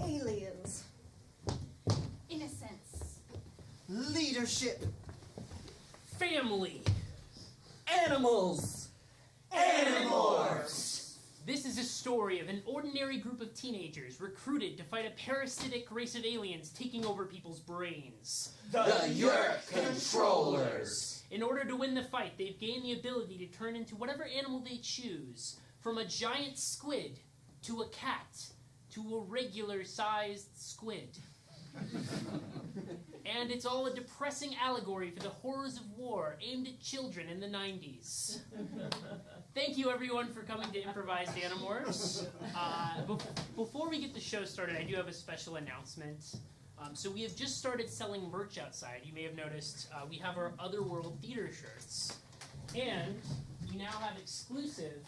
Aliens. Innocence. Leadership. Family. Animals. Animorphs. This is a story of an ordinary group of teenagers recruited to fight a parasitic race of aliens taking over people's brains. The Yerk Controllers. In order to win the fight, they've gained the ability to turn into whatever animal they choose, from a giant squid to a cat to a regular-sized squid. And it's all a depressing allegory for the horrors of war aimed at children in the 90s. Thank you, everyone, for coming to Improvised Animorphs. Before we get the show started, I do have a special announcement. So we have just started selling merch outside. You may have noticed we have our Otherworld theater shirts. And we now have exclusive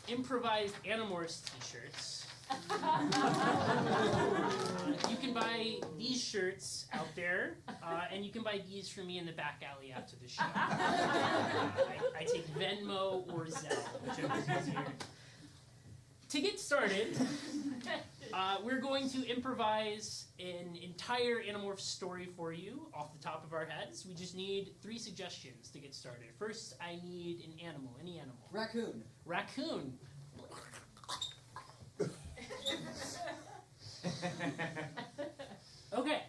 Improvised Animorphs t-shirts. You can buy these shirts out there, and you can buy these for me in the back alley after the show. I take Venmo or Zelle, whichever's easier. To get started, we're going to improvise an entire Animorphs story for you off the top of our heads. We just need 3 suggestions to get started. First, I need an animal, any animal. Raccoon. Raccoon. Okay,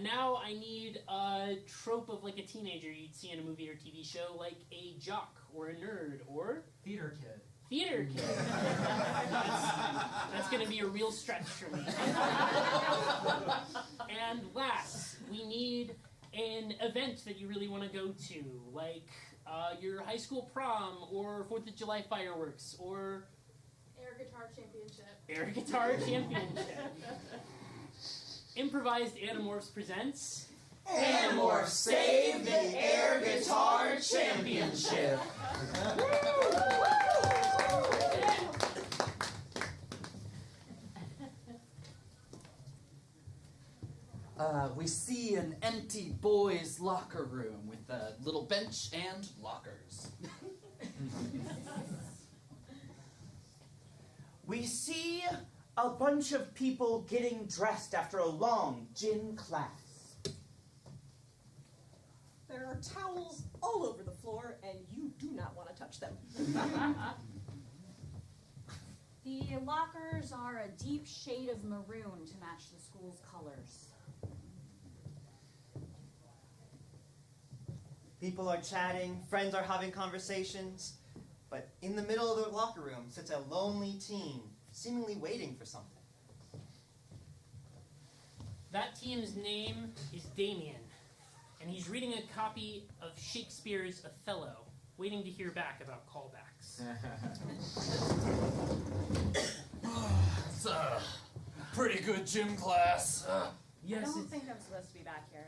now I need a trope of like a teenager you'd see in a movie or TV show, like a jock or a nerd or Theater kid. theater kid. That's going to be a real stretch for me. And last, we need an event that you really want to go to, like your high school prom or 4th of July fireworks or Air Guitar Championship. Air Guitar Championship. Improvised Animorphs presents Animorphs Save the Air Guitar Championship. We see an empty boys' locker room with a little bench and lockers. We see a bunch of people getting dressed after a long gym class. There are towels all over the floor, and you do not want to touch them. The lockers are a deep shade of maroon to match the school's colors. People are chatting, friends are having conversations, but in the middle of the locker room sits a lonely teen, seemingly waiting for something. That teen's name is Damien, and he's reading a copy of Shakespeare's Othello, waiting to hear back about callbacks. It's a pretty good gym class. Yes, I don't think I'm supposed to be back here.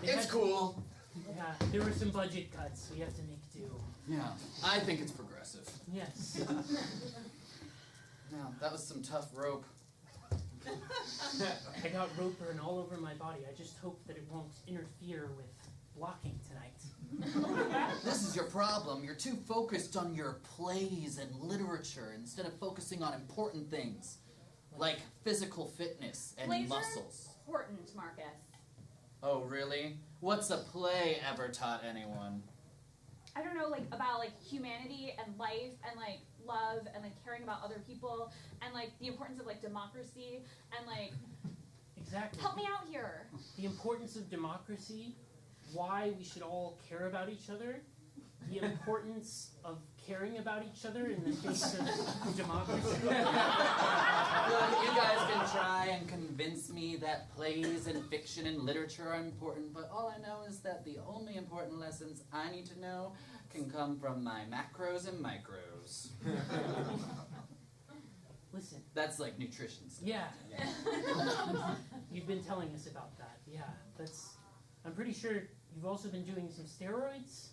It's cool. Yeah, there were some budget cuts we have to make do. Yeah, I think it's progressive. Yes. Yeah, that was some tough rope. I got rope burn all over my body. I just hope that it won't interfere with blocking tonight. This is your problem. You're too focused on your plays and literature instead of focusing on important things, like physical fitness and Plays muscles. are important, Marcus. Oh, really? What's a play ever taught anyone? I don't know, like, about, like, humanity and life and, like, love and, like, caring about other people and, like, the importance of, like, democracy and, like, Exactly. help me out here. The importance of democracy, why we should all care about each other, the importance of caring about each other in the face of democracy. Look, you guys can try and convince me that plays and fiction and literature are important, but all I know is that the only important lessons I need to know can come from my macros and micros. Listen. That's like nutrition stuff. Yeah. You've been telling us about that. Yeah. I'm pretty sure you've also been doing some steroids.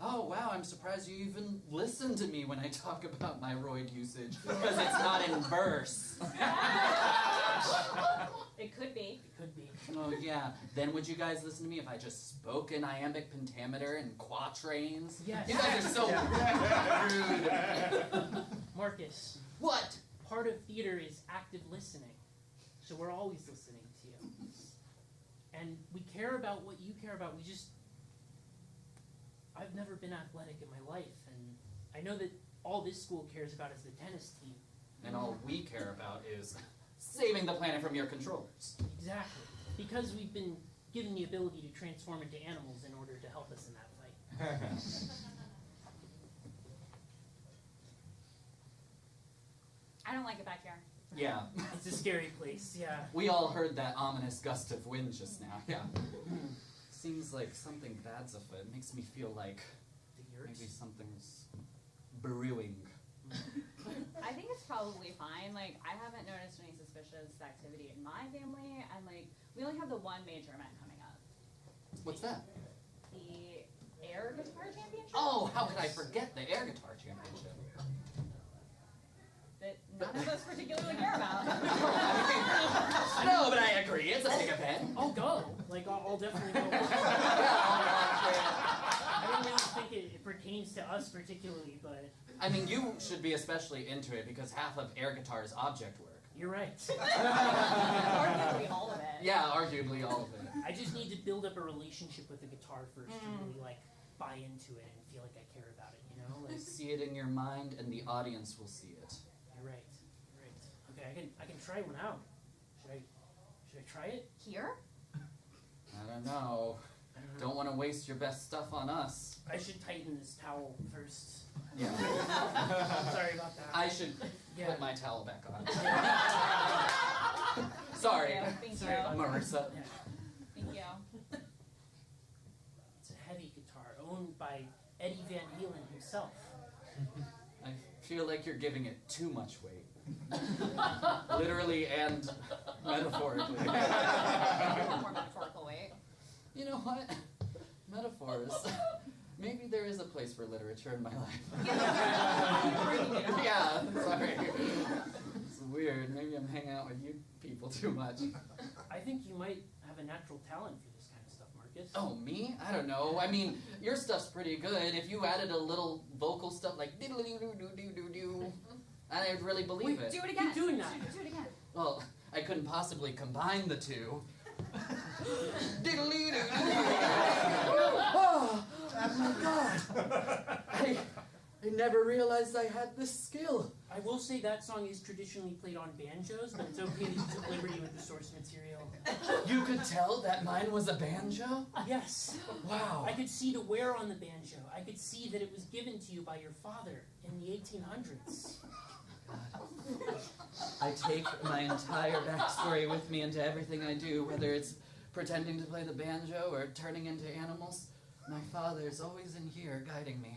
Oh, wow, I'm surprised you even listen to me when I talk about my roid usage, because it's not in verse. It could be. It could be. Oh, yeah. Then would you guys listen to me if I just spoke in iambic pentameter and quatrains? Yes. You guys are so rude. Marcus, What? part of theater is active listening. So we're always listening to you. And we care about what you care about. I've never been athletic in my life, and I know that all this school cares about is the tennis team. And all we care about is saving the planet from your controllers. Exactly. Because we've been given the ability to transform into animals in order to help us in that fight. I don't like it back here. Yeah. It's a scary place, yeah. We all heard that ominous gust of wind just now. Yeah. Seems like something bad's afoot. It makes me feel like maybe something's brewing. I think it's probably fine. Like, I haven't noticed any suspicious activity in my family, and like, we only have the one major event coming up. What's that? The air guitar championship? Oh, how could I forget the air guitar championship? That none of us particularly care about. No, but I agree. It's a big event. I'll go. Like, I'll definitely go. I don't really think it pertains to us particularly, but I mean, you should be especially into it because half of air guitar is object work. you're right. Arguably all of it. Yeah, arguably all of it. I just need to build up a relationship with the guitar first to really, like, buy into it and feel like I care about it, you know? Like, See it in your mind, and the audience will see it. you're right. You're right. Okay, I can try one out. Should I try it? Here? I don't know. I don't know. Don't want to waste your best stuff on us. I should tighten this towel first. Yeah. Sorry about that. I should Yeah. put my towel back on. Sorry, Thank Sorry you. about Marissa. Yeah. Thank you. It's a heavy guitar owned by Eddie Van Halen himself. I feel like you're giving it too much weight. Literally and metaphorically. More metaphorical weight. You know what? Metaphors. Maybe there is a place for literature in my life. Yeah, sorry. It's weird. Maybe I'm hanging out with you people too much. I think you might have a natural talent for this kind of stuff, Marcus. Oh, me? I don't know. I mean, your stuff's pretty good. If you added a little vocal stuff like diddle-doo-doo-doo-doo-doo, I'd really believe Wait, it. do it again. Keep doing that. Do it again. Well, I couldn't possibly combine the two. Oh my god! I never realized I had this skill. I will say that song is traditionally played on banjos, but it's okay that you took liberty with the source material. You could tell that mine was a banjo? Yes. Wow. I could see the wear on the banjo. I could see that it was given to you by your father in the 1800s. I take my entire backstory with me into everything I do, whether it's pretending to play the banjo or turning into animals. My father's always in here guiding me.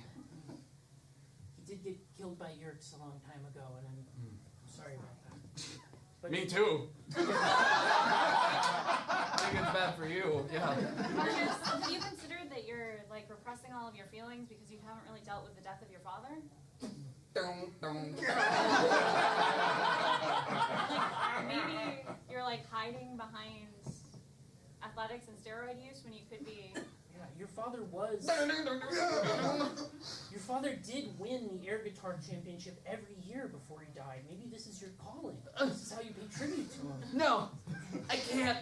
He did get killed by Yerks a long time ago, and I'm sorry about that. But Me too. I think it's bad for you. Yeah. Marcus, have you considered that you're like repressing all of your feelings because you haven't really dealt with the death of your father? Like, maybe you're like hiding behind athletics and steroid use when you could be. yeah, your father did win the air guitar championship every year before he died. Maybe this is your calling. This is how you pay tribute to him. No, I can't.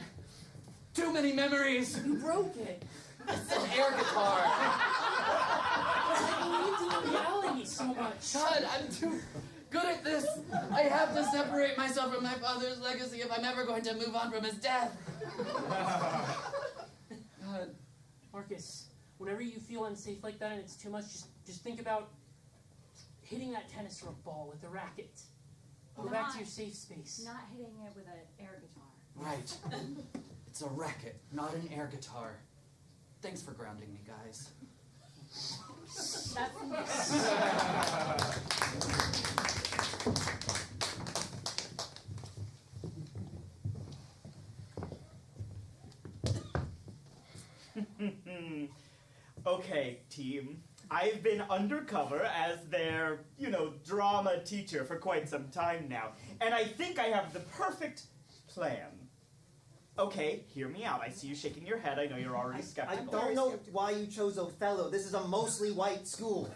Too many memories. You broke it. It's an air guitar. You need to know reality so much. God, I'm too good at this. I have to separate myself from my father's legacy if I'm ever going to move on from his death. God. Marcus, whenever you feel unsafe like that and it's too much, just think about hitting that tennis ball with a racket. Go back to your safe space. Not hitting it with an air guitar. Right. It's a racket, not an air guitar. Thanks for grounding me, guys. That's Okay, team. I've been undercover as their, drama teacher for quite some time now. And I think I have the perfect plan. Okay, hear me out. I see you shaking your head. I know you're already I skeptical. don't know why you chose Othello. This is a mostly white school.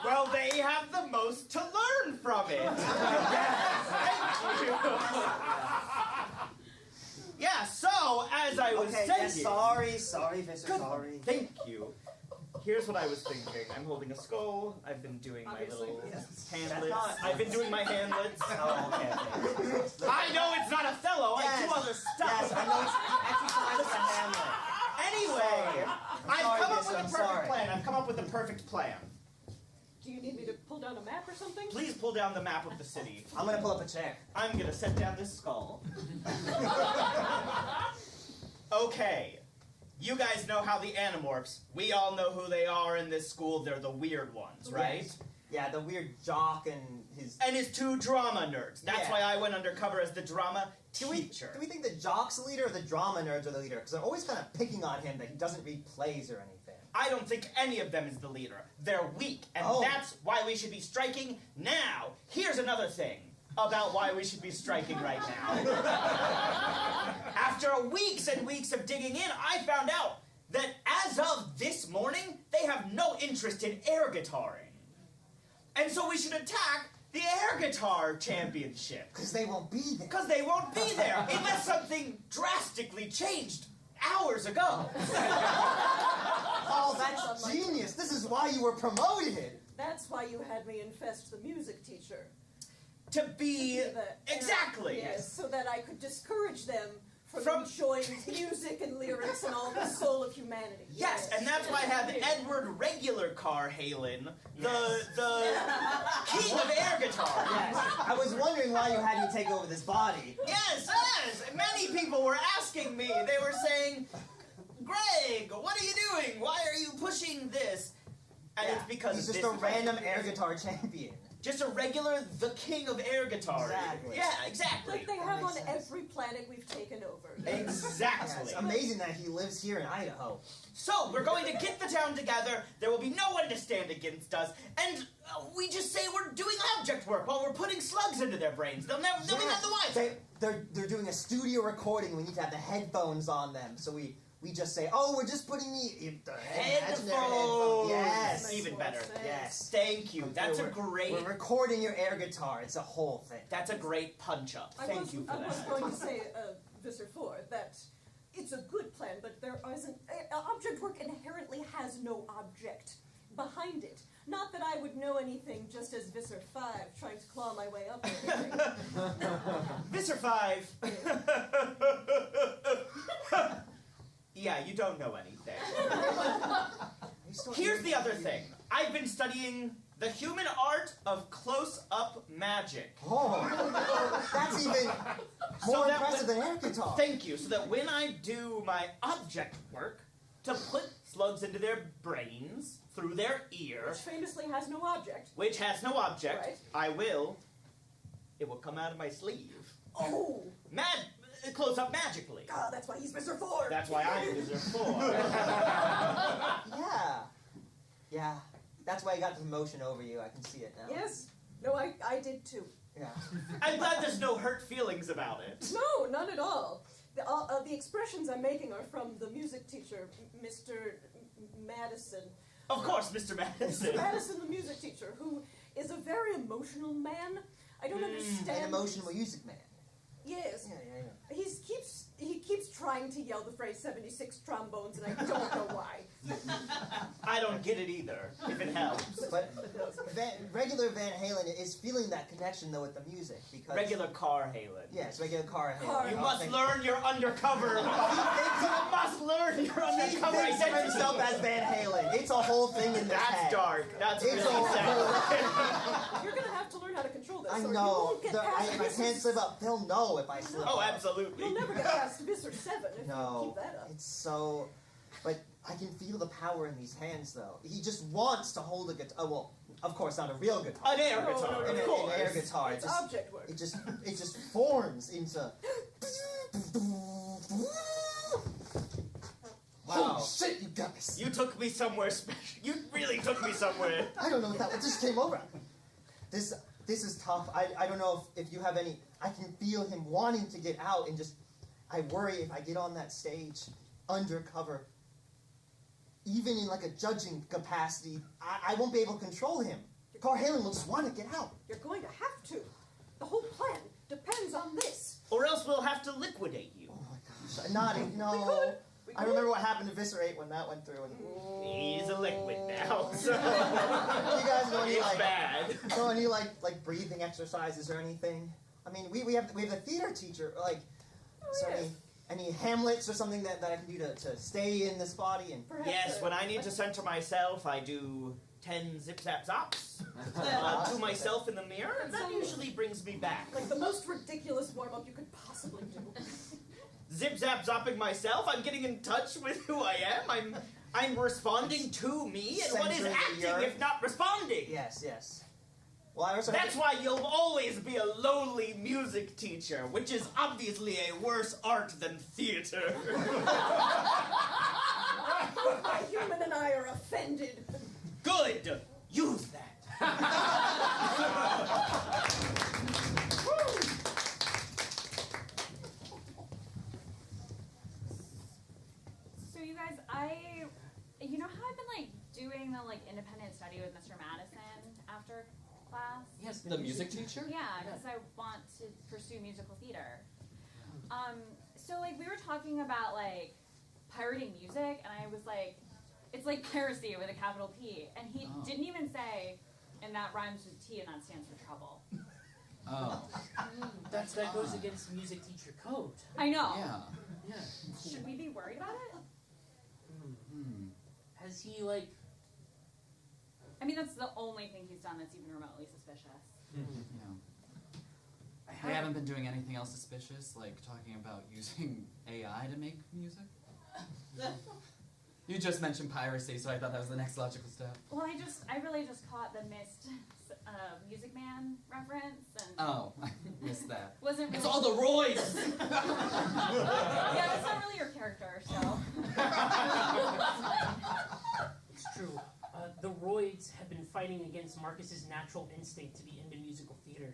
Well, they have the most to learn from it. Thank you. Yeah, so, as I was Okay, saying... yes, sorry, Visser, sorry. Thank you. Here's what I was thinking. I'm holding a skull. I've been doing my Obviously. little Yes. handlets. That's not- I've been doing my handlets. Oh, okay. I know it's not Othello. I Yes. do other stuff. Yes, I know exercise the Hamlet. Anyway, I've Sorry, come up Visser, with a I'm perfect sorry. plan. I've come up with a perfect plan. Do you need me to pull down a map or something? Please pull down the map of the city. I'm gonna pull up a chair. I'm gonna set down this skull. Okay. You guys know how the Animorphs, we all know who they are in this school. They're the weird ones, right? Yes. Yeah, the weird jock and his... And his two drama nerds. That's Yeah. why I went undercover as the drama Do we teacher. think the jock's the leader or the drama nerds are the leader? Because they're always kind of picking on him that he doesn't read plays or anything. I don't think any of them is the leader. They're weak, and Oh. that's why we should be striking now. Here's another thing about why we should be striking right now. After weeks and weeks of digging in, I found out that as of this morning, they have no interest in air guitaring. And so we should attack the air guitar championship. Because they won't be there. Because they won't be there unless something drastically changed hours ago. Oh, that's genius. This is why you were promoted. That's why you had me infest the music teacher. To be... The- Exactly. Yes, so that I could discourage them from From- enjoying music and lyrics and all the soul of humanity. Yes, and that's why I have Edward Regular Car Halen, the king of air guitar. Yes. I was wondering why you had me take over this body. Yes, yes. Many people were asking me. They were saying, Greg, what are you doing? Why are you pushing this? And Yeah, it's because he's of just this a random air guitar champion. Just a regular, the king of air guitar. Exactly. Yeah, exactly. Like they have on makes sense. every planet we've taken over. Yeah, Exactly. it's amazing that he lives here in Idaho. So, we're going to get the town together, there will be no one to stand against us, and we just say we're doing object work while we're putting slugs into their brains. They'll be none the wiser. They're doing a studio recording. We need to have the headphones on them. So we just say, oh, we're just putting the imaginary Headphones. Yes. Makes Even more better. sense. Yes. Thank you. That's a We're great... recording your air guitar. It's a whole thing. That's a great punch-up. Thank you for I was that. going to say, Visser 4, that it's a good plan, but there isn't... object work inherently has no object behind it. Not that I would know anything just as Visser 5 trying to claw my way up or anything. Visser 5. Yeah, you don't know anything. Here's the other thing. I've been studying the human art of close-up magic. Oh, that's even So more that impressive than air guitar. Thank you. So that when I do my object work, to put slugs into their brains, through their ear, Which famously has no object. which has no object, Right. it will come out of my sleeve. Oh! Close up magically. God, that's why he's Visser 4! That's why I'm Visser 4. Yeah. Yeah. That's why I got the motion over you. I can see it now. Yes. No, I did too. Yeah. I'm glad there's no hurt feelings about it. No, none at all. The expressions I'm making are from the music teacher, Mr. Madison. Of course, Mr. Madison. Mr. Madison, the music teacher, who is a very emotional man. I don't understand. An emotional music man. Yes. Yeah, yeah, yeah. He keeps trying to yell the phrase 76 trombones, and I don't know why. I don't get it either, if it helps. But regular Van Halen is feeling that connection though with the music because Regular Car Halen. Yes, regular car Halen. Car- You Oh, must thank learn your undercover. You must learn your He undercover thinks of identity. himself as Van Halen. It's a whole thing in the That's head. dark. That's It's really a whole You're gonna have to learn how to control this. I or you know. won't get past If I can't slip up, they'll know if I slip Oh, up. absolutely. You'll never get past Visser 7 if you No, keep that up. it's so. But I can feel the power in these hands, though. He just wants to hold a guitar. Oh, well, of course, not a real guitar. An air No, guitar, no, no, of An course. air guitar. It's object work. It just forms into. Wow. Holy shit, you guys! You took me somewhere special. You really took me somewhere. I don't know what that just came over. This is tough. I don't know if you have any. I can feel him wanting to get out and just. I worry if I get on that stage undercover, even in like a judging capacity, I won't be able to control him. Carhalen will just want to get out. You're going to have to. The whole plan depends on this. Or else we'll have to liquidate you. Oh my gosh. Naughty, no. We I could. remember what happened to Viscerate when that went through. And He's a liquid now, so do you guys know any it's bad. like breathing exercises or anything? I mean, we have the theater teacher. Like, so yes. any Hamlets or something that I can do to stay in this body and. Perhaps, Yes, when I need to center myself, I do 10 zip-zap-zops to myself in the mirror, and that usually brings me back. Like the most ridiculous warm-up you could possibly do. Zip-zap-zopping myself, I'm getting in touch with who I am, I'm responding to me, and what is Centering the acting earth. if not responding? Yes, yes. Well, I also That's why you'll always be a lowly music teacher, which is obviously a worse art than theater. My human and I are offended. Good! Use that! So you guys, you know how I've been like doing the like independent study with Mr. Madison after class? Yes, The music teacher? Yeah, because I want to pursue musical theater. So like we were talking about like pirating music, and I was like, it's like piracy with a capital P, and he didn't even say, and that rhymes with T, and that stands for trouble. Oh. that goes against music teacher code. I know. Yeah. Yeah. Should we be worried about it? Has he like? I mean, that's the only thing he's done that's even remotely suspicious. Yeah. I haven't been doing anything else suspicious, like talking about using AI to make music. You just mentioned piracy, so I thought that was the next logical step. Well, I really just caught the missed Music Man reference, and Oh, I missed that. wasn't. It's really- all the roids! Yeah, that's not really your character, so. It's true. The Roids have been fighting against Marcus's natural instinct to be into musical theater.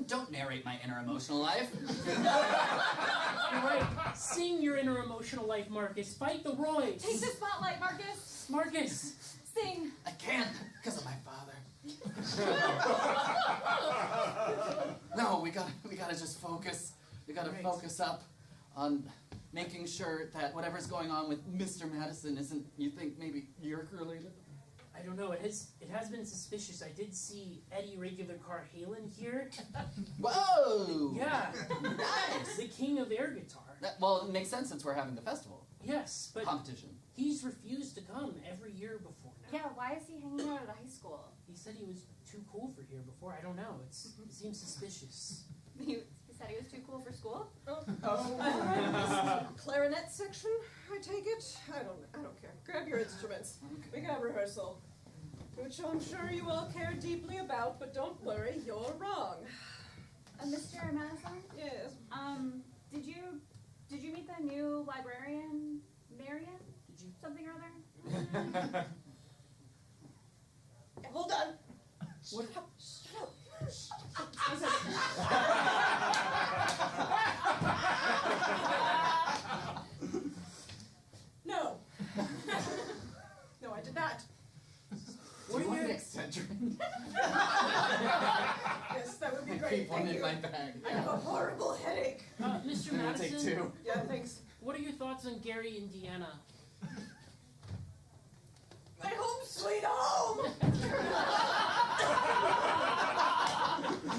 Don't narrate my inner emotional life. You're right. Sing your inner emotional life, Marcus. Fight the Roids. Take the spotlight, Marcus. Marcus. Sing. I can't, because of my father. No, we gotta just focus. We gotta focus up on making sure that whatever's going on with Mr. Madison isn't, you think, maybe Yerk related? I don't know. It has been suspicious. I did see Eddie Regular Carhalen here. Whoa! Yeah. Nice! The king of air guitar. Well, it makes sense since we're having the festival. Yes, but Competition. he's refused to come every year before now. Yeah, why is he hanging out at a high school? He said he was too cool for here before. I don't know. It seems suspicious. He said he was too cool for school? Clarinet section, I take it? I don't care. Grab your instruments. We got rehearsal. Which I'm sure you all care deeply about, but don't worry, you're wrong. Mr. Madison? Yes. Did you meet the new librarian, Marion? Did you? Something or other? Hold on. What? Shut up. No. No, I did not. Do you want an eccentric? Yes, that would be I great. keep one Thank in you. my bag. I have a horrible headache. Mr. I'm gonna take Madison, two. Yeah, thanks. what are your thoughts on Gary and Deanna? My home sweet home!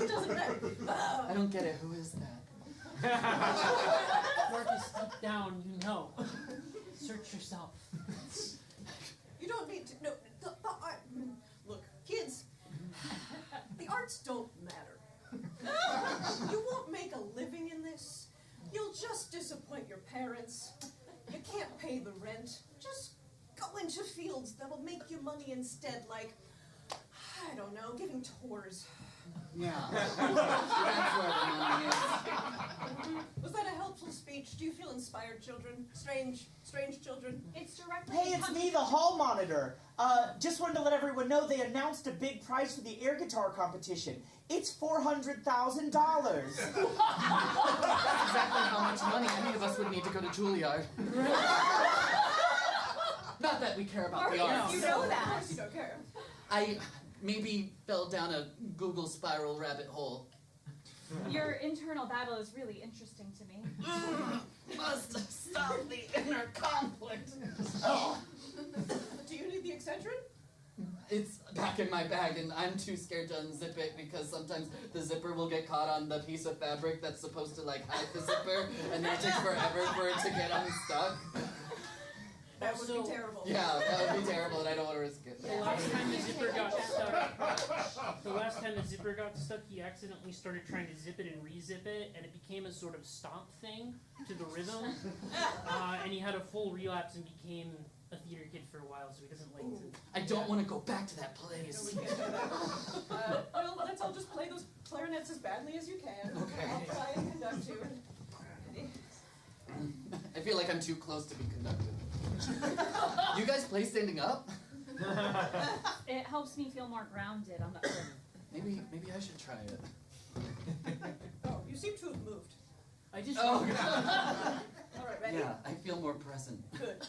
Doesn't matter. I don't get it. Who is that? Marcus, deep down, you know. Search yourself. You don't need to. No, the art. Look, kids, the arts don't matter. You won't make a living in this. You'll just disappoint your parents. You can't pay the rent. Just go into fields that'll make you money instead, like, I don't know, giving tours. Yeah. That's where the money is. Was that a helpful speech? Do you feel inspired, children? Strange children? It's directly. Hey, it's me, the hall monitor. Just wanted to let everyone know they announced a big prize for the air guitar competition. It's $400,000. That's exactly how much money any of us would need to go to Juilliard. Not that we care about the Marcus, arts. you know that. You don't care. maybe fell down a Google spiral rabbit hole. Your internal battle is really interesting to me. Must stop the inner conflict. Oh. Do you need the eccentric? It's back in my bag, and I'm too scared to unzip it because sometimes the zipper will get caught on the piece of fabric that's supposed to like hide the zipper, and then it takes forever for it to get unstuck. That would be terrible. Yeah, that would be terrible, and I don't want to risk it. The last time the zipper got stuck, he accidentally started trying to zip it and re-zip it, and it became a sort of stomp thing to the rhythm. And he had a full relapse and became a theater kid for a while, so he doesn't like to. I don't want to go back to that place. No, we can't do that. Well, let's all just play those clarinets as badly as you can. Okay. I'll try and conduct you. I feel like I'm too close to be conducted. You guys play standing up? It helps me feel more grounded on the earth. Maybe I should try it. Oh, you seem to have moved. I just. Oh, God. All right, ready? Yeah, I feel more present. Good.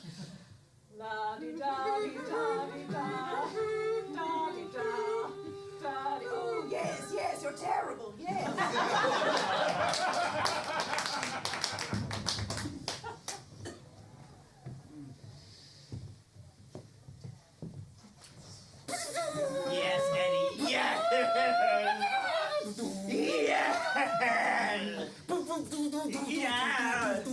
La di da di da di da da di da da di. Oh yes, yes, you're terrible. Yes. Yes, Eddie. Yes. Yes. Yes.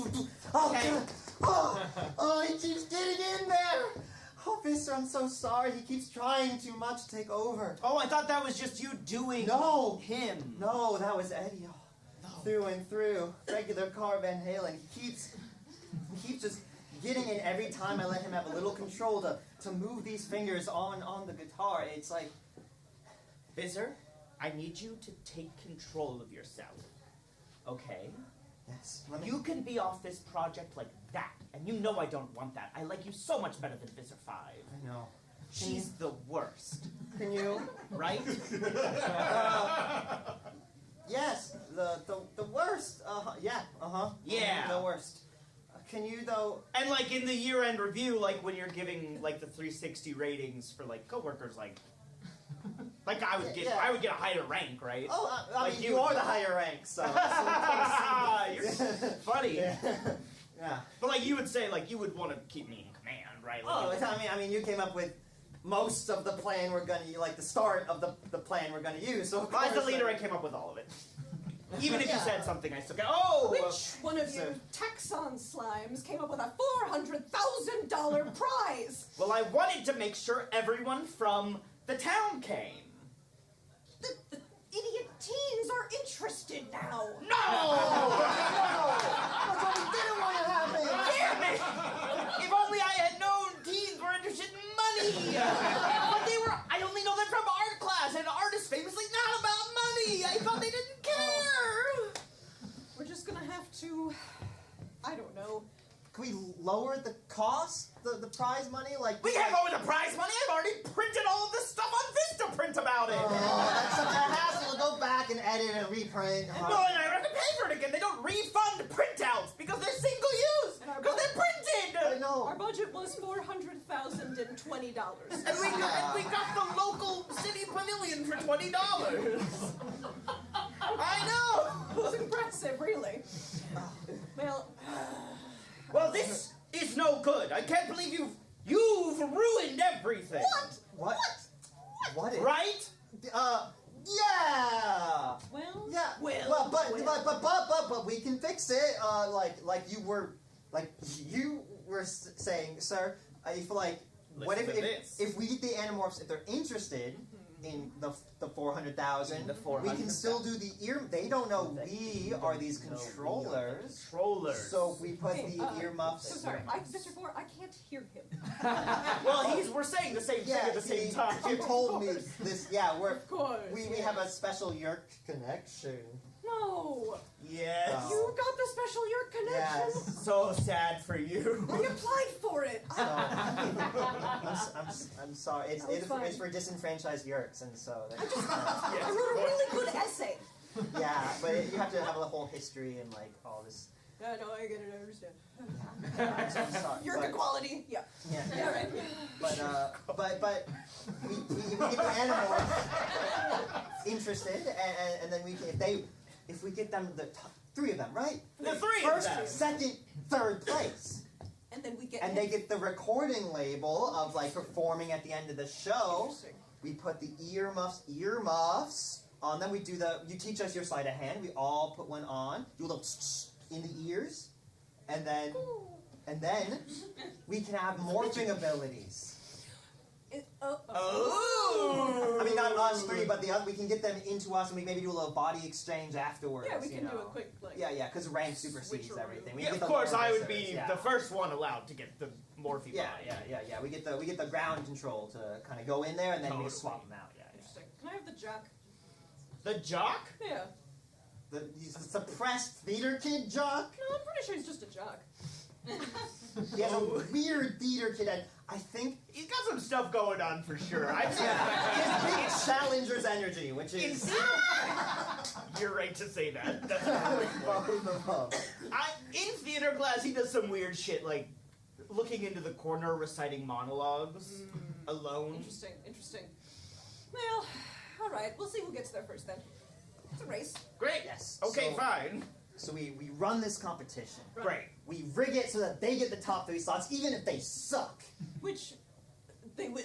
Okay. Oh, he keeps getting in there. Oh, Visser, I'm so sorry. He keeps trying too much to take over. Oh, I thought that was just you doing him. No, that was Eddie. Oh, through and through. Regular car Van Halen. He keeps just getting in every time I let him have a little control to move these fingers on the guitar. It's like... Visser, I need you to take control of yourself. Okay? Yes. You can be off this project like that, and you know I don't want that. I like you so much better than Visser 5. I know. She's the worst. Can you... Right? Yes, the worst. Yeah, Yeah. The worst. Can you, though... And like in the year-end review, like when you're giving like the 360 ratings for like coworkers, like I would get a higher rank, right? Oh, I Like mean, you you would- are the higher rank, so... You're funny. Yeah. But like you would say, like you would want to keep me in command, right? Like, Oh, I mean, you came up with most of the plan we're gonna, like the start of the plan we're gonna use. So of as the course, leader, I came up with all of it. Even if you Yeah. said something, I still go, oh! Which one of you So- taxon slimes came up with a $400,000 prize? Well, I wanted to make sure everyone from the town came. The idiot teens are interested now. No! That's what we didn't want to happen. Damn it! If only I had known teens were interested in money! But I only know them from art class, and art is famously not about money! I thought they didn't care! We're just gonna have to, I don't know. Can we lower the cost, the prize money? Like We can't lower the prize money! I've already printed all of this stuff on Vistaprint about it! Oh, that's such a hassle to go back and edit and reprint. Well, and I have to pay for it again. They don't refund printouts because they're single use. And our Because they're I printed. know. Our budget was $400,020. And we got the local city pavilion for $20. I know. It was impressive, really. Well, this is no good. I can't believe you've ruined everything. What? What? Right? Yeah. Well, Yeah. well, But we can fix it. Like you were saying, sir. If what Listen to this. if we get the Animorphs, if they're interested in the 400,000, The we 400,000. can still do the ear. They don't know we are these controllers. Controllers. So we put Hey, the earmuffs. so sorry, Mr. Four, I can't hear him. Well, we're saying the same thing at the same time. You told me this. Yeah, Of course. we have a special Yerk connection. No, Yes. Oh. you got the special Yerk connection. Yes. So sad for you. I applied for it. So, I'm sorry. It's for disenfranchised Yerks, and so. I wrote a really good essay. Yeah, but you have to have a whole history and like all this. Yeah, no, I get it. I understand. I'm sorry. Your good quality. Yeah. Yeah. All right. But we get the Animorphs interested, and then if we get them three of them, right? The three First, of them. second, third place. And then we get. And they get the recording label of like performing at the end of the show. Interesting. We put the earmuffs on them. You teach us your sleight of hand. We all put one on. Do a little in the ears, and then we can have morphing abilities. Oh! I mean, not us three, but we can get them into us, and we maybe do a little body exchange afterwards. Yeah, we can do a quick like. Yeah, because rank supersedes switcheroo. everything. We Yeah, get of the course, I would morphers, be yeah. the first one allowed to get the morphing. Yeah. We get the ground control to kind of go in there, and then we Totally. can swap them out. Yeah. Interesting. Can I have the jock? The jock? Yeah. He's the suppressed theater kid jock. No, I'm pretty sure he's just a jock. He has a weird theater kid, and I think He's got some stuff going on for sure. I've seen he has big challenger's energy, which is You're right to say that. That's both of them. in theater class, he does some weird shit, like looking into the corner, reciting monologues alone. Interesting. Well, all right. We'll see who gets there first then. It's a race. Great. Yes. Okay, So- fine. So we run this competition. Great. We rig it so that they get the top 3 slots, even if they suck. Which they will.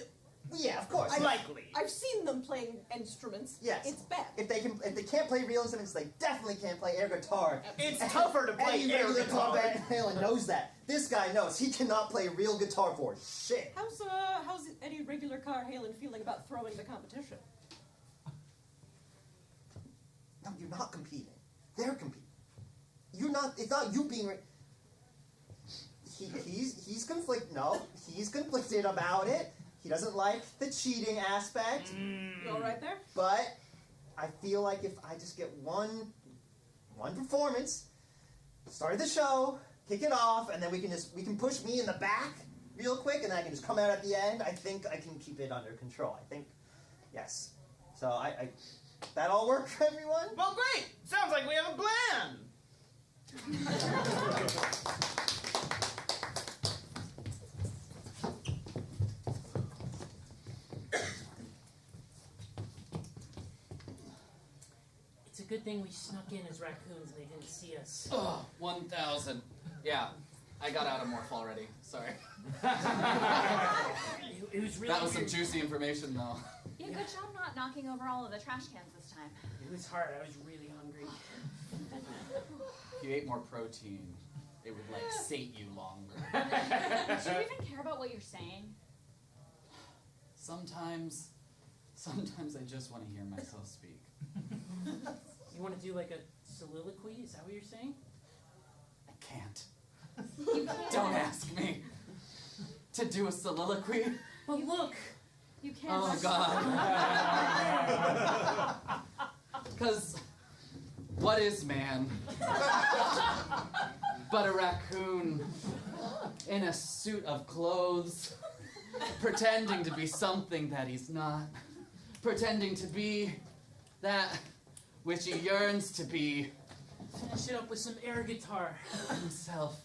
Yeah, of course. Likely. I've seen them playing instruments. Yes. It's bad. If they can't play real instruments, they definitely can't play air guitar. It's tougher to play Any air regular guitar. Van Halen knows that. This guy knows he cannot play real guitar for shit. How's any regular car Halen feeling about throwing the competition? No, you're not competing. They're competing. You're not. It's not you being. He's conflicted. No, he's conflicted about it. He doesn't like the cheating aspect. You all right there? But I feel like if I just get one performance, start the show, kick it off, and then we can push me in the back real quick, and then I can just come out at the end. I think I can keep it under control. I think, yes. So I that all work for everyone? Well, great. Sounds like we have a plan. It's a good thing we snuck in as raccoons and they didn't see us. Oh, 1,000. Yeah, I got out of morph already. Sorry. It was really That was some weird. juicy information, though. Yeah, good job not knocking over all of the trash cans this time. It was hard. I was really hungry. If you ate more protein, it would, like, sate you longer. Do you even care about what you're saying? Sometimes I just want to hear myself speak. You want to do like a soliloquy? Is that what you're saying? I can't. You can't. Don't ask me to do a soliloquy. But look! You can't. Oh, God. Because what is man but a raccoon in a suit of clothes, pretending to be something that he's not, pretending to be that which he yearns to be Finish it up with some air guitar. himself.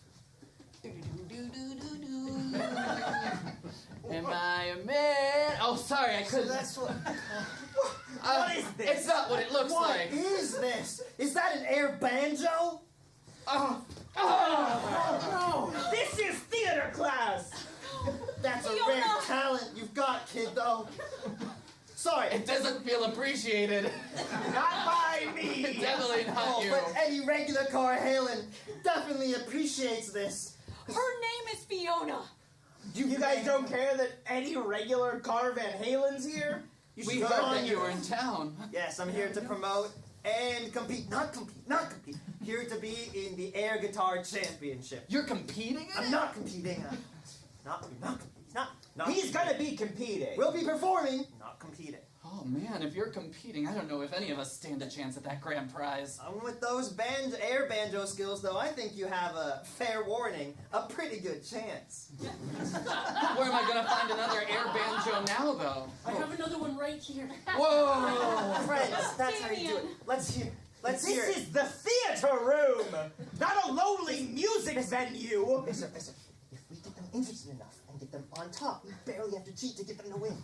Am I a man? Oh, sorry, I couldn't. That's what. What is this? It's not what it looks What like. is this? Is that an air banjo? Oh, Oh, no! This is theater class! That's a Fiona! rare talent you've got, kid, though. Sorry. it doesn't feel appreciated. Not by me! Definitely not Oh, you. but any regular car Halen definitely appreciates this. Her name is Fiona. You guys don't care that any regular Car Van Halen's here? You We should heard go on that you your- were in town. Yes, I'm here to promote and compete. Not compete. Here to be in the air guitar championship. You're competing in I'm it? not competing. Not. He's gonna be competing. We'll be performing, not competing. Oh man, if you're competing, I don't know if any of us stand a chance at that grand prize. With those air banjo skills, though, I think you have a fair warning, a pretty good chance. Where am I gonna find another air banjo now, though? I have another one right here. Whoa! Friends, that's how you do it. Let's hear. Let's hear This it. is the theater room, not a lowly music venue. Visser, if we get them interested enough and get them on top, we barely have to cheat to get them to win.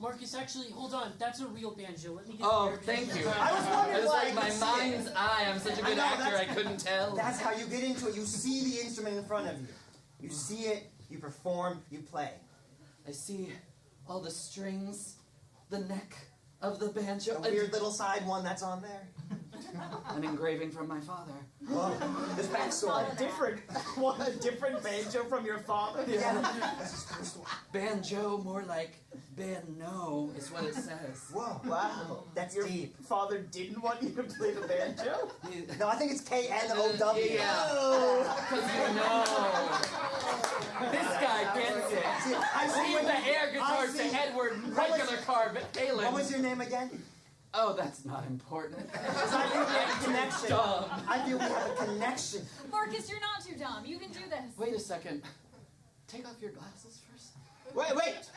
Marcus, actually, hold on. That's a real banjo. Let me get Oh, there. thank you. I was wondering It was why like I my could see mind's it. eye. I'm such a I good know, actor, I that's- couldn't tell. That's how you get into it. You see the instrument in front of you. You see it, you perform, you play. I see all the strings, the neck of the banjo, A weird little side one that's on there. an engraving from my father. Whoa, this backstory. A different banjo from your father. Yeah, that's his first one. Banjo, more like Ben-no, is what it says. Whoa, wow, that's Your deep. father didn't want you to play the banjo? No, I think it's K-N-O-W. Yeah. Because you know. This guy gets it. See, I see Leave what the air I guitars to see. Edward, regular car, but Halen. What was your name again? Oh, that's not important. Because I feel we have a connection. Dumb. I feel we have a connection. Marcus, you're not too dumb. You can do this. Wait a second. Take off your glasses first. Wait.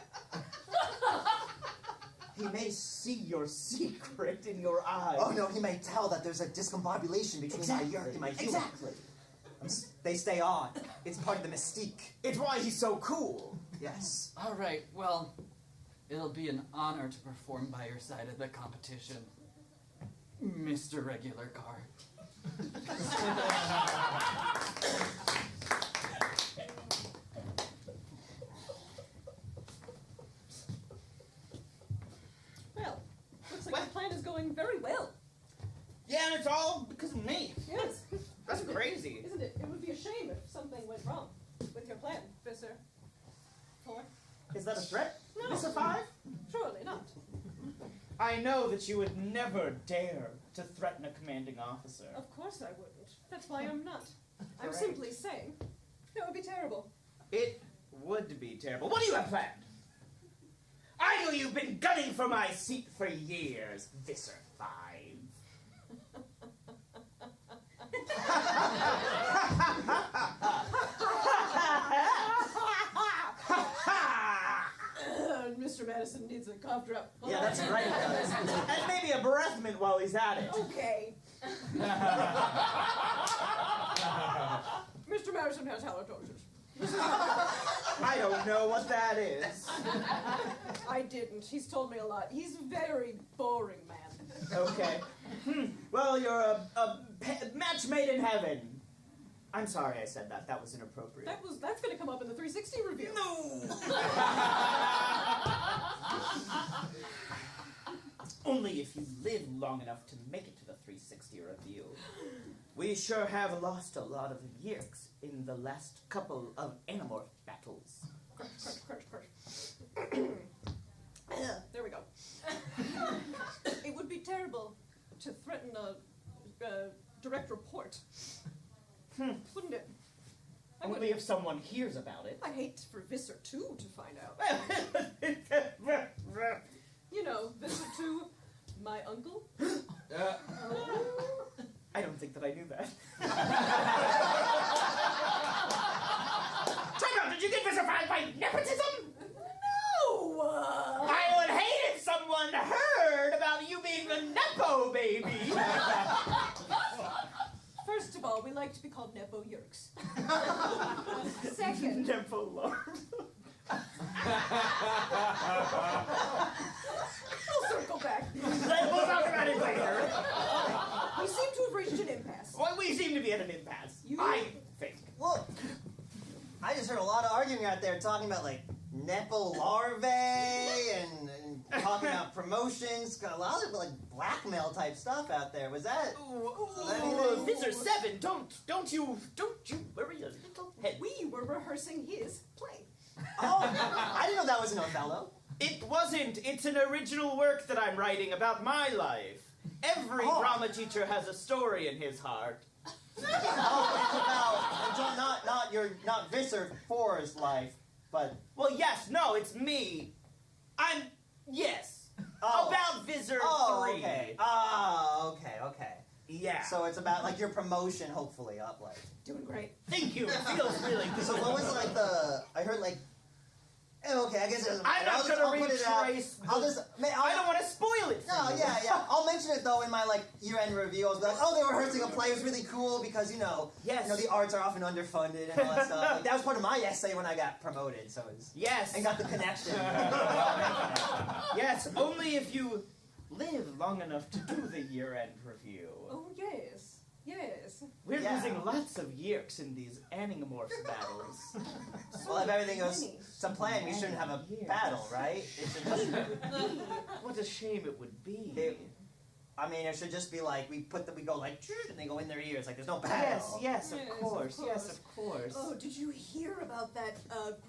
He may see your secret in your eyes. Oh no, he may tell that there's a discombobulation between my yurt and my human. Exactly. They stay on. It's part of the mystique. It's why he's so cool. Yes. All right, well, it'll be an honor to perform by your side of the competition, Mr. Regular Car. Well, looks like the plan is going very well. Yeah, and it's all because of me. Yes. That's Isn't it? crazy. Isn't it? It would be a shame if something went wrong with your plan, Visser. 4. Is that a threat? No. Mr. 5? Surely not. I know that you would never dare to threaten a commanding officer. Of course I wouldn't. That's why I'm not. I'm Great. simply saying that would be terrible. It would be terrible. What do you have planned? I know you've been gunning for my seat for years, Visser 5. Mr. Madison needs a cough drop. Yeah, that's right. And maybe a breath mint while he's at it. Okay. Mr. Madison has halitosis. I don't know what that is. I didn't. He's told me a lot. He's a very boring man. Okay. Well, you're a match made in heaven. I'm sorry I said that. That was inappropriate. That's going to come up in the 360 review. No! Only if you live long enough to make it to the 360 review. We sure have lost a lot of yerks in the last couple of Animorph battles. Crunch. There we go. It would be terrible to threaten a direct report. Wouldn't it? Only if someone hears about it. I'd hate for Visser 2 to find out. You know, Visser 2, my uncle. I don't think that I knew that. Time out! Did you get visified by nepotism? No! I would hate if someone heard about you being a nepo baby. First of all, we like to be called Nepo Yerks. Second, Nepo larva. we'll circle back. We'll talk about it later. We seem to have reached an impasse. Well, we seem to be at an impasse. I think. Well, I just heard a lot of arguing out there talking about like Nepo larvae and talking about promotions. Got a lot of like blackmail type stuff out there. Was that? anything? Visser 7, don't you worry a little head. We were rehearsing his play. Oh, I didn't know that was an Othello. It wasn't. It's an original work that I'm writing about my life. Every drama teacher has a story in his heart. Oh, it's about not Visser 4's life, but Well, yes, no, it's me. Yes. Oh. About Visser 3. okay. Oh, okay. Yeah. So it's about like your promotion, hopefully, up like. Doing great. Thank you. It feels really good. So what was like I heard like Okay, I guess it doesn't I'm matter. not gonna I'll put it out. retrace. I'll just. I don't want to spoil it for No, you. yeah. I'll mention it though in my year-end review. I'll be like, oh, they were rehearsing a play. It was really cool because Yes. the arts are often underfunded and all that stuff. Like, that was part of my essay when I got promoted. So it's Yes. and got the connection. Yes, only if you live long enough to do the year-end review. Oh, yes. Yes. We're Yeah. losing lots of yeerks in these Animorphs battles. Well, if everything goes Many. to plan, we shouldn't have a battle, right? It should just. What a shame it would be. It should just be like we go like and they go in their ears. Like there's no battle. Yes, of Yes, course. of Yes, course. of course. Oh, did you hear about that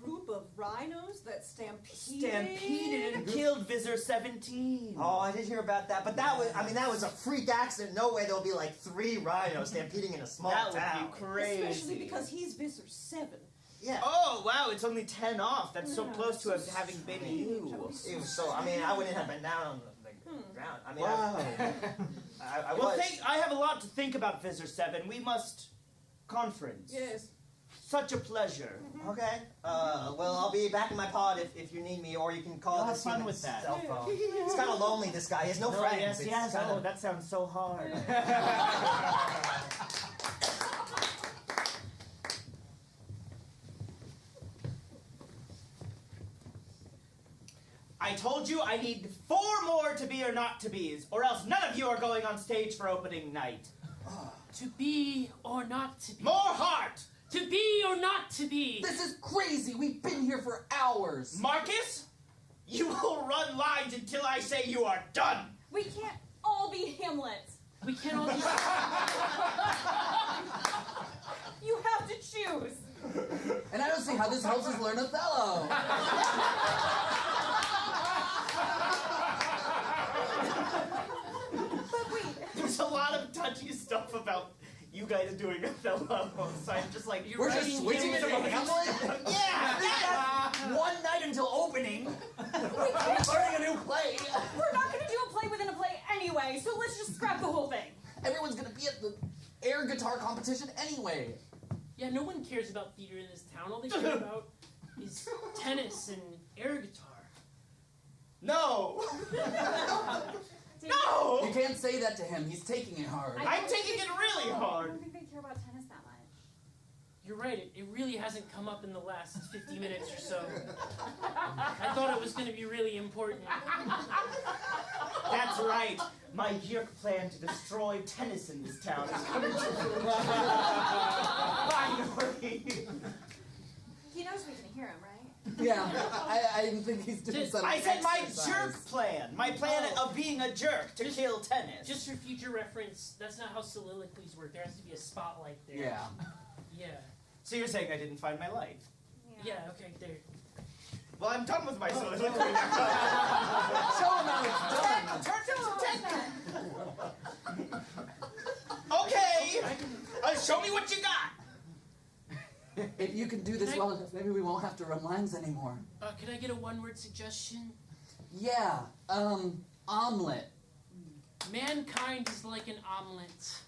group of rhinos that stampeded? Stampeded and killed Visor 17. Oh, I did hear about that, but that was a freak accident. No way there'll be like 3 rhinos stampeding in a small That town. would be crazy. Especially because he's Visor 7. Yeah. Oh, wow, it's only 10 off. That's so Yeah, close to that's so having been strange. you. It was so. I wouldn't have been down on the ground. Wow. I Well, was. I have a lot to think about Visor 7. We must conference. Yes. Such a pleasure. Okay. Well, I'll be back in my pod if you need me, or you can call You'll this have fun human with that. cell phone. It's kind of lonely. This guy. He has no friends. Yes, It's yes. kinda- Oh, that sounds so hard. I told you I need 4 more to be or not to be's, or else none of you are going on stage for opening night. To be or not to be. More heart! To be or not to be. This is crazy. We've been here for hours. Marcus, you will run lines until I say you are done. We can't all be Hamlet. We can't all be. You have to choose. And I don't see how this helps us learn Othello. But wait. There's a lot of touchy stuff about you guys doing Othello, so I'm just like, We're just switching it to Hamlet? yeah! One night until opening. Learning a new play. We're not going to do a play within a play anyway, so let's just scrap the whole thing. Everyone's gonna be at the air guitar competition anyway. Yeah, no one cares about theater in this town. All they care about is tennis and air guitar. No! You No! can't say that to him. He's taking it hard. I'm taking it really I hard. don't think they care about tennis that much. You're right, it really hasn't come up in the last 50 minutes or so. I thought it was going to be really important. That's right. My jerk plan to destroy tennis in this town is coming to fruition. Finally. He knows we can hear him, right? Yeah, I think he's doing some I said my exercise. jerk plan. My plan of being a jerk to kill tennis. Just for future reference, that's not how soliloquies work. There has to be a spotlight there. Yeah. Yeah. So you're saying I didn't find my light? Yeah, okay, there. Well, I'm done with my soliloquy. Show him how it's done. Okay. Show me what you got. If you can do this well enough, maybe we won't have to run lines anymore. Can I get a one-word suggestion? Yeah, omelet. Mankind is like an omelet.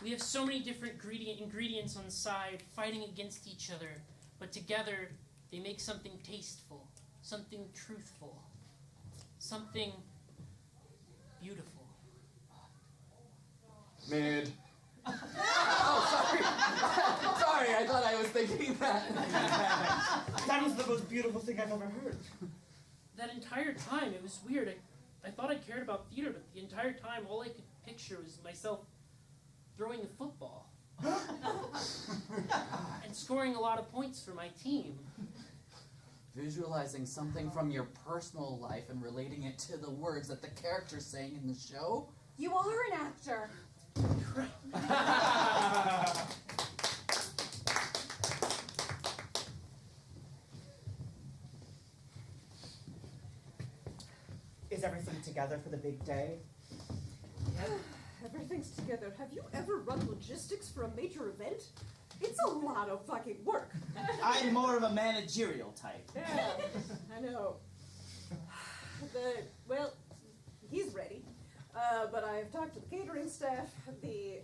We have so many different ingredients on the side fighting against each other, but together they make something tasteful, something truthful, something beautiful. Mid. Oh, sorry. Sorry, I thought I was thinking that. That was the most beautiful thing I've ever heard. That entire time, it was weird. I thought I cared about theater, but the entire time, all I could picture was myself throwing a football. And scoring a lot of points for my team. Visualizing something from your personal life and relating it to the words that the character's saying in the show? You are an actor. Is everything together for the big day? Everything's together. Have you ever run logistics for a major event? It's a lot of fucking work. I'm more of a managerial type. Yeah, I know. Well, he's ready. But I've talked to the catering staff, the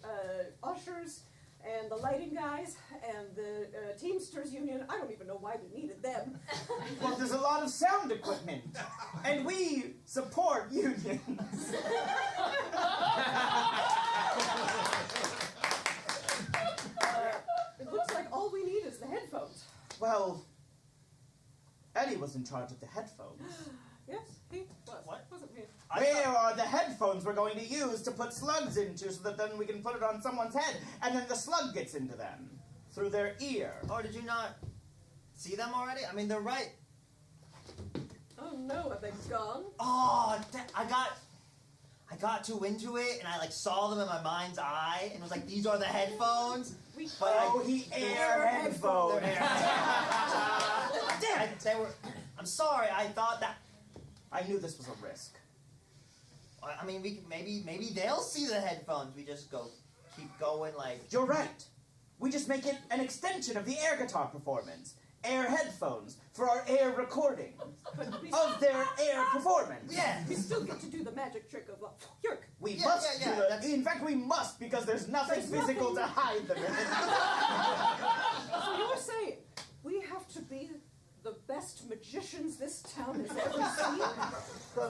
ushers, and the lighting guys, and the Teamsters Union. I don't even know why we needed them. Well, there's a lot of sound equipment, and we support unions. It looks like all we need is the headphones. Well, Eddie was in charge of the headphones. Yes, he was. What? Wasn't he? Where are the headphones we're going to use to put slugs into so that then we can put it on someone's head and then the slug gets into them through their ear? Oh, did you not see them already? I mean, they're right. Oh no, are they gone? Oh, I got too into it, and I like saw them in my mind's eye, and it was like, these are the headphones. Oh, he air headphones. They were. I'm sorry. I thought that. I knew this was a risk. I mean, we can, maybe they'll see the headphones. We just keep going like. You're right. We just make it an extension of the air guitar performance. Air headphones for our air recording of their air performance. Yeah. We still get to do the magic trick of Yerk. We Yeah, must yeah, do yeah, it. In fact, we must because there's nothing physical to hide them in. So you're saying we have to be the best magicians this town has ever seen?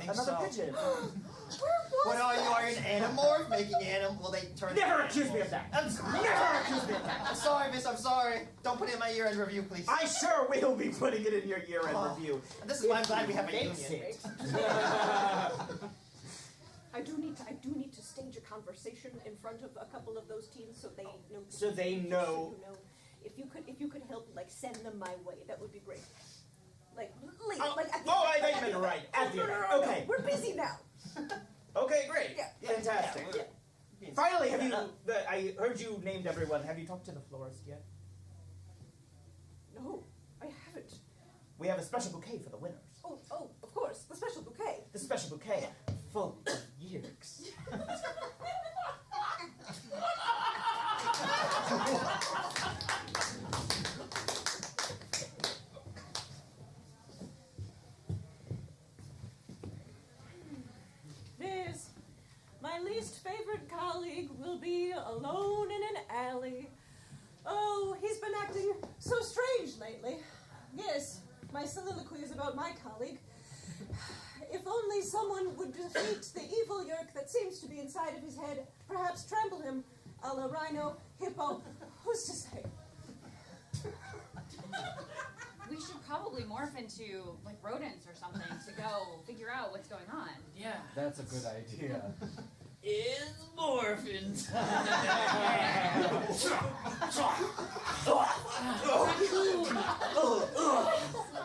think Another so. pigeon. What are you? Are you an animorph? Making animal? Will they turn? Never accuse me of that. Never accuse me of that. I'm sorry, miss. I'm sorry. Don't put it in my year-end review, please. I sure will be putting it in your year-end review. This is why I'm glad we have a union. I do need to stage a conversation in front of a couple of those teams so they know. So they know. So you know. If you could help, like, send them my way, that would be great. Like, later, like at the I end. thought you meant right. At the end. No, Okay. we're busy now. Okay, great. Yeah. Fantastic. Yeah. Finally, have you? I heard you named everyone. Have you talked to the florist yet? No, I haven't. We have a special bouquet for the winners. Oh, of course, the special bouquet. The special bouquet full of yerks. Liz, my least favorite colleague will be alone in an alley. Oh, he's been acting so strange lately. Yes, my soliloquy is about my colleague. If only someone would defeat the evil yerk that seems to be inside of his head, perhaps trample him, a la rhino, hippo, who's to say? We should probably morph into like rodents or something to go figure out what's going on. Yeah. That's a good idea. It's morphin'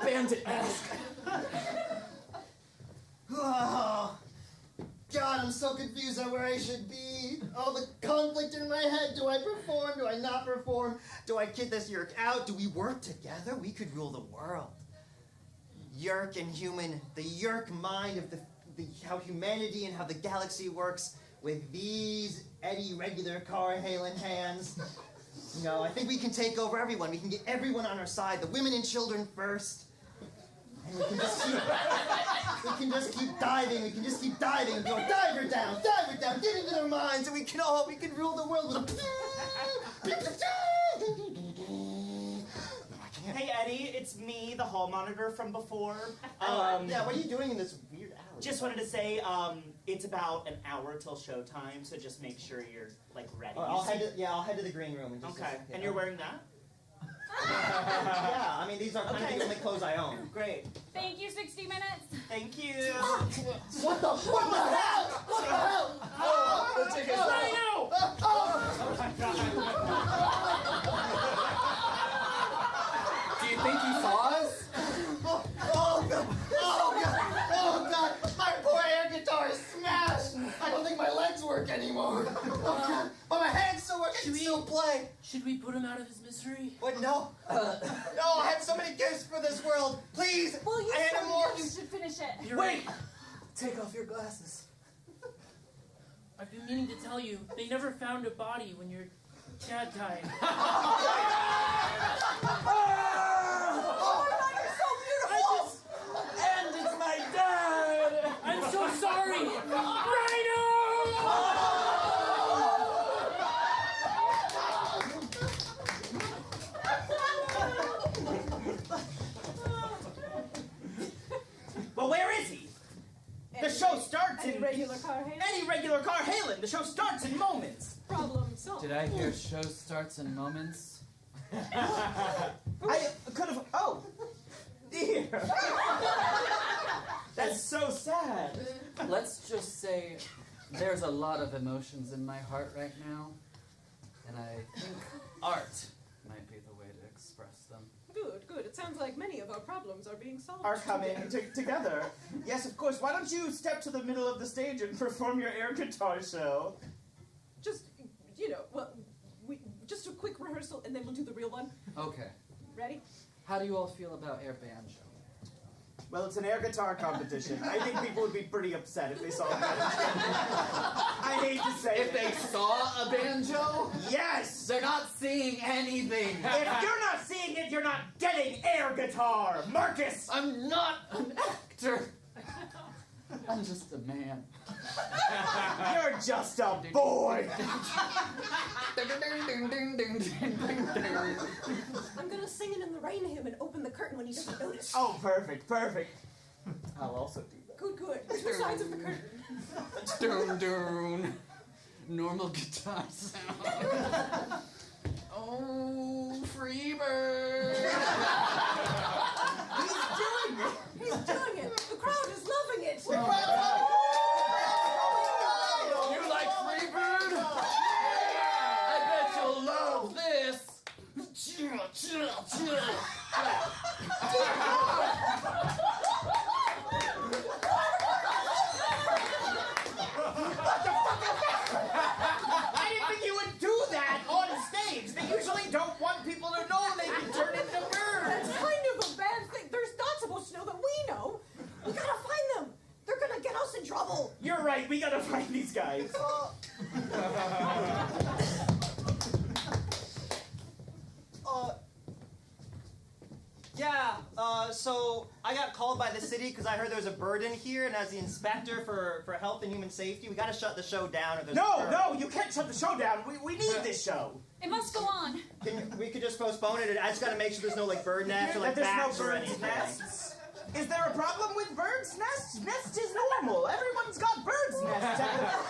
Bandit mask. Oh, God, I'm so confused on where I should be. All the conflict in my head. Do I perform? Do I not perform? Do I kid this yerk out? Do we work together? We could rule the world. Yerk and human, the yerk mind of how humanity and how the galaxy works with these Eddie regular car hailing hands. No, I think we can take over everyone. We can get everyone on our side. The women and children first. And we can just keep diving. We can just keep diving. Go dive her down, get into their minds, and we can rule the world with a. Hey Eddie, it's me, the hall monitor from before. Yeah, what are you doing in this weird alley? Just wanted to say, it's about an hour till showtime, so just make sure you're like ready. I'll head to the green room. And just, Okay, and you're wearing that? Yeah, I mean these are kind of the only clothes I own. Great. Thank you, 60 minutes. Thank you. What the hell? What the hell? Oh, the ticket's Do you think he saw us? Oh God! My poor air guitar is smashed. I don't think my legs work anymore. Oh God! But my hands still work. I can still play. Should we put him out of his misery? What? No. No, I have so many gifts for this world. Please, Well, you Animorphs. should finish it. You're Wait! right. Take off your glasses. I've been meaning to tell you, they never found a body when your dad died. Oh my God, you're so beautiful! And it's my dad! I'm so sorry! Rhino! regular car hailing. The show starts in moments. Problem solved. Did I hear show starts in moments? I could have. Oh, dear. That's so sad. Let's just say there's a lot of emotions in my heart right now, and I think art might be the way to express them. Good, good. It sounds like many of our problems are being solved. Are coming together. Yes, of course. Why don't you step to the middle of the stage and perform your air guitar show? Just, just a quick rehearsal, and then we'll do the real one. Okay. Ready? How do you all feel about air banjo? Well, it's an air guitar competition. I think people would be pretty upset if they saw that. I hate to say If they saw a banjo, yes! they're not seeing anything. If you're not seeing it, you're not getting air guitar! Marcus! I'm not an actor. I'm just a man. You're just a boy! I'm gonna sing it in the rain to him and open the curtain when he doesn't notice. Oh, perfect, perfect. I'll also do that. Good, good. Two sides of the curtain. Dun, dun. Normal guitar sound. Oh, Freebird. He's doing it! He's doing it. The crowd is loving it. You like Freebird? I bet you'll love this. I didn't think you would do that on stage. They usually don't want people to know they can turn into birds. That's kind of a bad thing. They're not supposed to know that we know. We gotta find them. They're gonna get us in trouble. You're right, we gotta find these guys. So I got called by the city because I heard there was a bird in here, and as the inspector for health and human safety, we gotta shut the show down. Or there's a bird. No, you can't shut the show down. We need this show. It must go on. We could just postpone it. I just gotta make sure there's no like bird nests or like There's bats no or bird's anything. nests. Is there a problem with birds' nests? Nest is normal. Everyone's got birds' nests.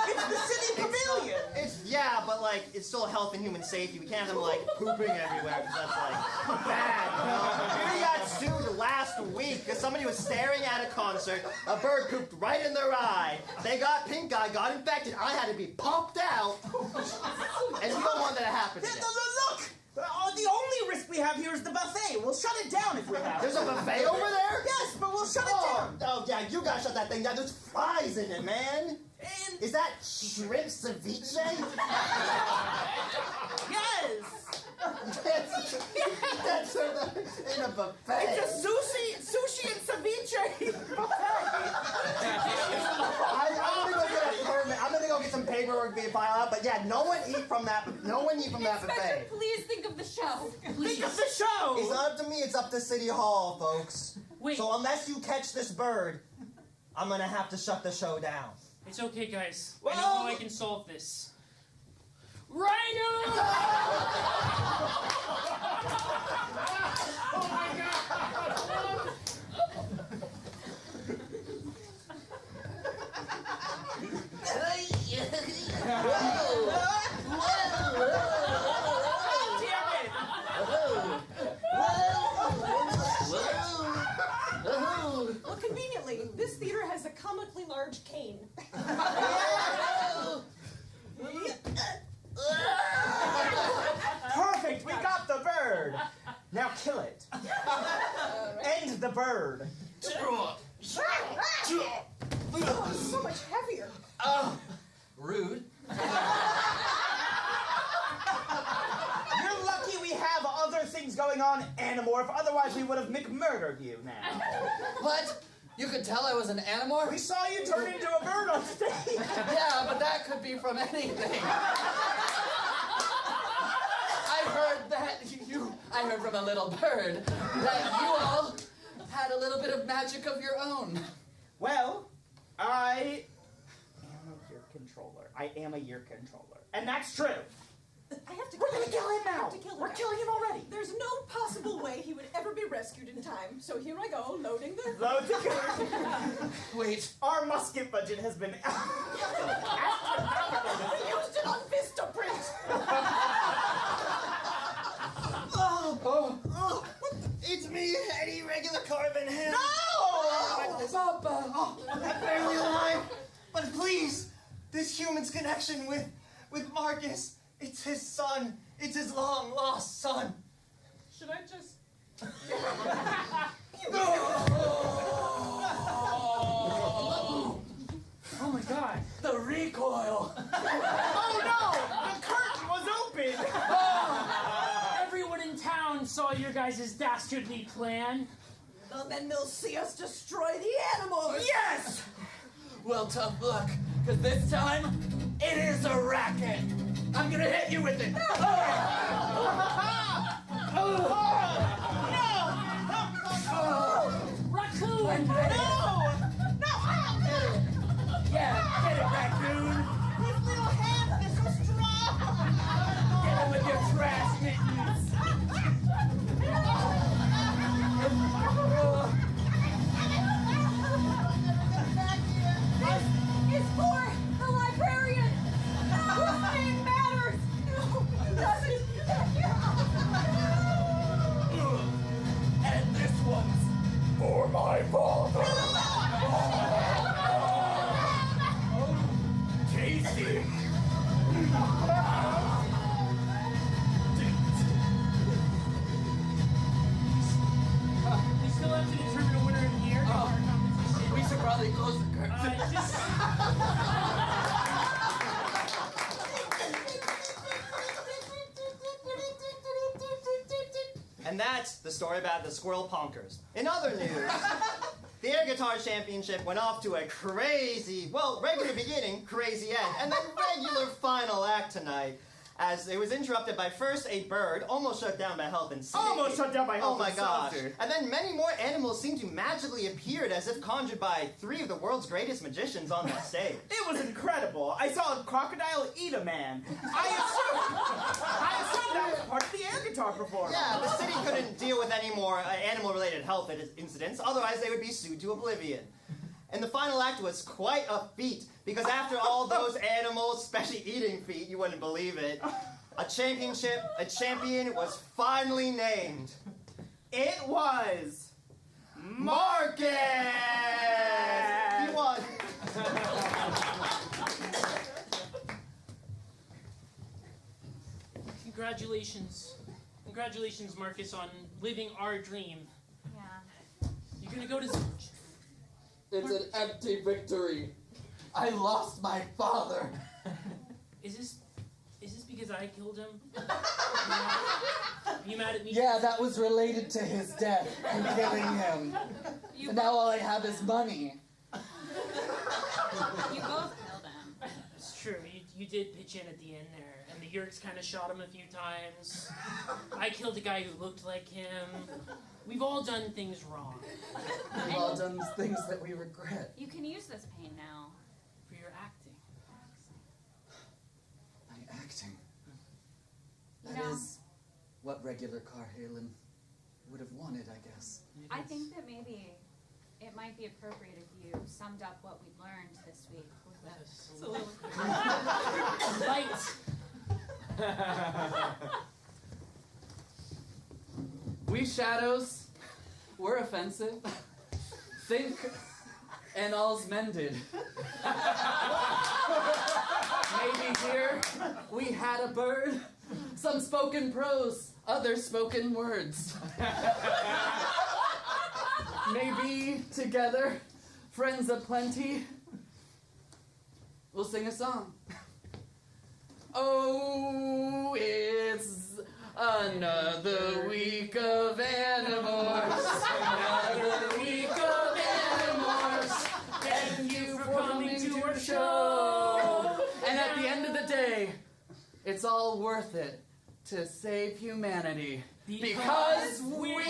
It's the city pavilion. Yeah, but like it's still health and human safety. We can't have them like pooping everywhere because that's like bad. You know? We got sued last week because somebody was staring at a concert. A bird pooped right in their eye. They got pink eye, got infected. I had to be popped out. And we don't want that to happen today. Look! The only risk we have here is the buffet. We'll shut it down if we have to. There's a buffet over there? Yes, but we'll shut it down. Oh, yeah, you gotta shut that thing down. There's flies in it, man. And Is that shrimp ceviche? yes, That's in a buffet. it's a sushi and ceviche buffet. I'm gonna go get a permit. I'm gonna go get some paperwork being filed out. But yeah, no one eat from that Inspector, buffet. please think of the show. Think of the show. It's not up to me. It's up to City Hall, folks. Wait. So unless you catch this bird, I'm gonna have to shut the show down. It's okay, guys. I Well- know how I can solve this. Rhino! Oh my god! Well, conveniently, this theater has a comically large cane. Perfect. We got the bird. Now kill it. End the bird. Oh, it's so much heavier. Rude. You're lucky we have other things going on, Animorph. Otherwise, we would have McMurdered you now. What? You could tell I was an animorph? We saw you turn into a bird on stage. Yeah, but that could be from anything. I heard from a little bird that you all had a little bit of magic of your own. Well, I am a year controller. I am a year controller. And that's true. I have to We're gonna kill him I now. have to kill the We're guy. killing him already. There's no possible way he would ever be rescued in time. So here I go, loading the... Load the gun. Wait, Our musket budget has been connection with Marcus. It's his son. It's his long-lost son. Should I just... Oh my god. The recoil! Oh no! The curtain was open! Everyone in town saw your guys' dastardly plan. Then they'll see us destroy the animals! Yes! Well, tough luck, because this time, it is a racket. I'm gonna hit you with it. Raccoon! No! No! Yeah, get it, raccoon. His little hands, they're so strong! Get it with your trash mittens. It's for the librarian! Whose name matters! No, it doesn't! And this one's for my father. Tasty. We still have to determine a winner in here. We should probably close the curtain. And that's the story about the Squirrel Ponkers. In other news, the Air Guitar Championship went off to a crazy, well, regular beginning, crazy end, and then regular final act tonight, as it was interrupted by first a bird, almost shut down by health and safety. Almost shut down by health Oh my and gosh. safety. And then many more animals seemed to magically appear as if conjured by 3 of the world's greatest magicians on that stage. It was incredible. I saw a crocodile eat a man. I assumed that was part of the air guitar performance. Yeah, the city couldn't deal with any more animal-related health incidents, otherwise they would be sued to oblivion. And the final act was quite a feat, because after all those animals, especially eating feet, you wouldn't believe it, a champion was finally named. It was Marcus! He won. Congratulations, Marcus, on living our dream. Yeah. You're gonna go to... It's an empty victory. I lost my father. Is this because I killed him? You mad at me? Yeah, that was related to his death and killing him. And now all I have is money. You both killed him. It's true. You did pitch in at the end there, and the Yerks kind of shot him a few times. I killed a guy who looked like him. We've all done things wrong. We've all done things that we regret. You can use this pain now. For your acting. My acting. You That know- is what regular Carhalen would have wanted, I guess. I think that maybe it might be appropriate if you summed up what we learned this week with We shadows, we're offensive. Think, and all's mended. Maybe here we had a bird, some spoken prose, other spoken words. Maybe together, friends aplenty, we'll sing a song. Oh, it's another week of Animorphs. Another week of Animorphs. Thank you for coming to our show. And at the end of the day, it's all worth it to save humanity. Because we're